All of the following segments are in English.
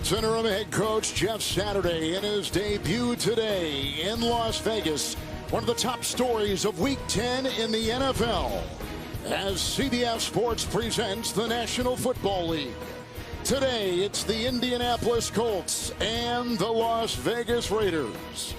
Colts interim head coach Jeff Saturday in his debut today in Las Vegas. One of the top stories of Week 10 in the NFL as CBS Sports presents the National Football League. Today, it's the Indianapolis Colts and the Las Vegas Raiders.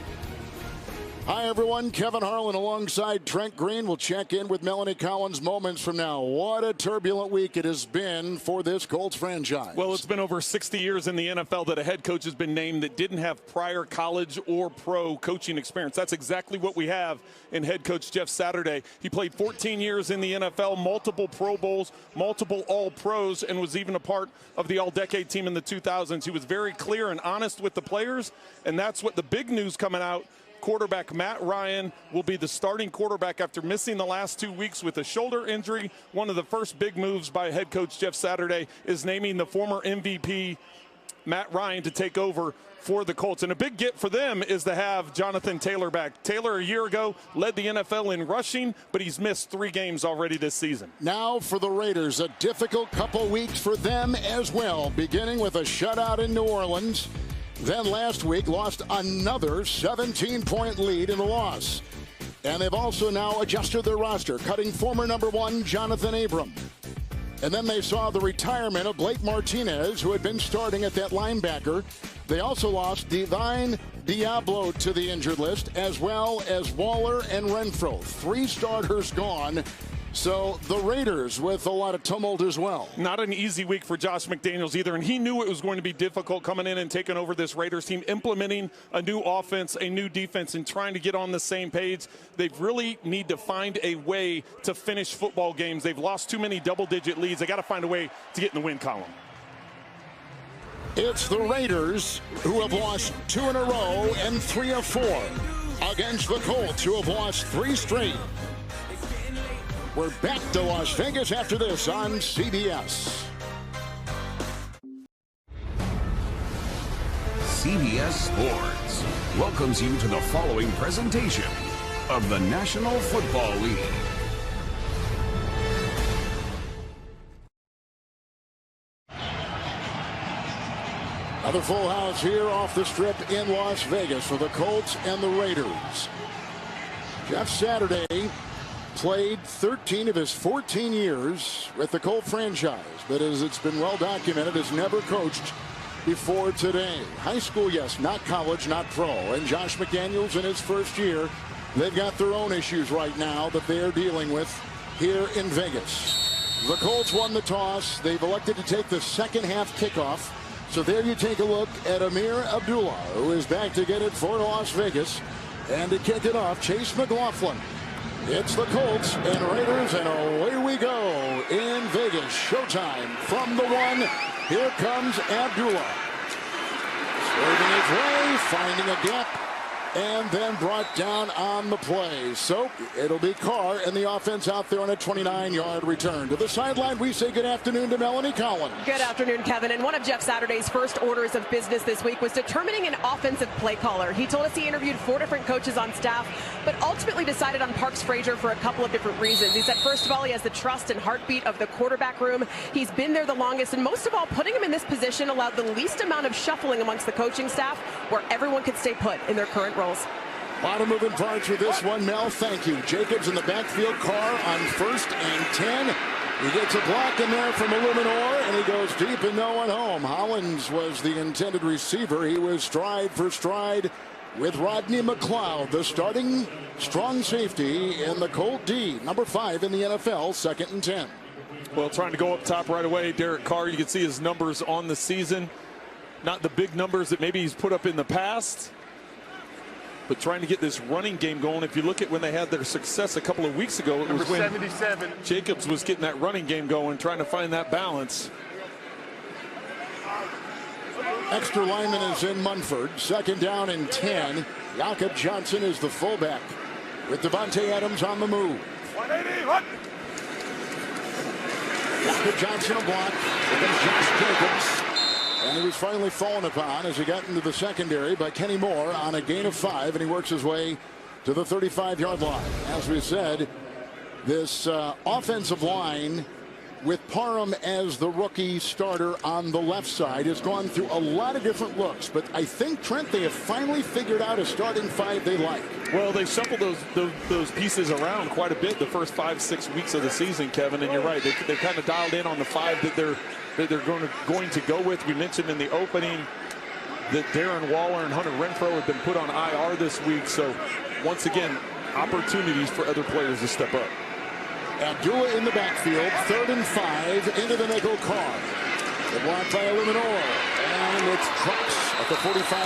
Hi, everyone. Kevin Harlan alongside Trent Green. We'll check in with Melanie Collins moments from now. What a turbulent week it has been for this Colts franchise. Well, it's been over 60 years in the NFL that a head coach has been named that didn't have prior college or pro coaching experience. That's exactly what we have in head coach Jeff Saturday. He played 14 years in the NFL, multiple Pro Bowls, multiple All-Pros, and was even a part of the All-Decade team in the 2000s. He was very clear and honest with the players, and that's what the big news coming out. Quarterback Matt Ryan will be the starting quarterback after missing the last 2 weeks with a shoulder injury. One of the first big moves by head coach Jeff Saturday is naming the former MVP Matt Ryan to take over for the Colts. And a big get for them is to have Jonathan Taylor back. Taylor a year ago led the NFL in rushing, but he's missed 3 games already this season. Now for the Raiders, a difficult couple weeks for them as well, beginning with a shutout in New Orleans. Then last week lost another 17-point lead in the loss. And they've also now adjusted their roster, cutting former number 1 Jonathan Abram. And then they saw the retirement of Blake Martinez, who had been starting at that linebacker. They also lost Divine Diablo to the injured list, as well as Waller and Renfro. 3 starters gone. So the Raiders with a lot of tumult as well. Not an easy week for Josh McDaniels either, and he knew it was going to be difficult coming in and taking over this Raiders team, implementing a new offense, a new defense, and trying to get on the same page. They really need to find a way to finish football games. They've lost too many double-digit leads. They got to find a way to get in the win column. It's the Raiders who have lost 2 in a row and 3 of 4 against the Colts, who have lost 3 straight. We're back to Las Vegas after this on CBS. CBS Sports welcomes you to the following presentation of the National Football League. Another full house here off the strip in Las Vegas for the Colts and the Raiders. Jeff Saturday played 13 of his 14 years with the Colt franchise, but as it's been well documented, has never coached before today. High school, yes, not college, not pro. And Josh McDaniels in his first year, they've got their own issues right now that they are dealing with here in Vegas. The Colts won the toss. They've elected to take the second half kickoff. So there you take a look at Amir Abdullah, who is back to get it for Las Vegas. And to kick it off, Chase McLaughlin. It's the Colts and Raiders, and away we go in Vegas. Showtime from the 1. Here comes Abdullah. Swerving his way, finding a gap, and then brought down on the play. So it'll be Carr and the offense out there on a 29-yard return. To the sideline, we say good afternoon to Melanie Collins. Good afternoon, Kevin. And one of Jeff Saturday's first orders of business this week was determining an offensive play caller. He told us he interviewed 4 different coaches on staff, but ultimately decided on Parks Frazier for a couple of different reasons. He said, first of all, he has the trust and heartbeat of the quarterback room. He's been there the longest, and most of all, putting him in this position allowed the least amount of shuffling amongst the coaching staff, where everyone could stay put in their current roles. A lot of moving parts with this one, Mel. Thank you. Jacobs in the backfield. Carr on 1st and 10. He gets a block in there from Illuminor, and he goes deep and no one home. Hollins was the intended receiver. He was stride for stride with Rodney McLeod, the starting strong safety in the Colt D, number 5 in the NFL, 2nd and 10. Well, trying to go up top right away, Derek Carr, you can see his numbers on the season. Not the big numbers that maybe he's put up in the past, but trying to get this running game going. If you look at when they had their success a couple of weeks ago, it was when 77. Jacobs was getting that running game going, trying to find that balance. Extra lineman is in Munford. 2nd down and 10. Jakob Johnson is the fullback with Devontae Adams on the move. 180, what? Jakob Johnson a block against Josh Jacobs. And he was finally fallen upon as he got into the secondary by Kenny Moore on a gain of 5, and he works his way to the 35-yard line. As we said, this offensive line with Parham as the rookie starter on the left side, has gone through a lot of different looks. But I think, Trent, they have finally figured out a starting five they like. Well, they shuffled those pieces around quite a bit the first 5-6 weeks of the season, Kevin. And you're right, they kind of dialed in on the five that they're going to go with. We mentioned in the opening that Darren Waller and Hunter Renfrow have been put on IR this week. So once again, opportunities for other players to step up. Abdullah in the backfield, 3rd and 5, into the nickel car. The block by Illuminor, and it's Trucks at the 45.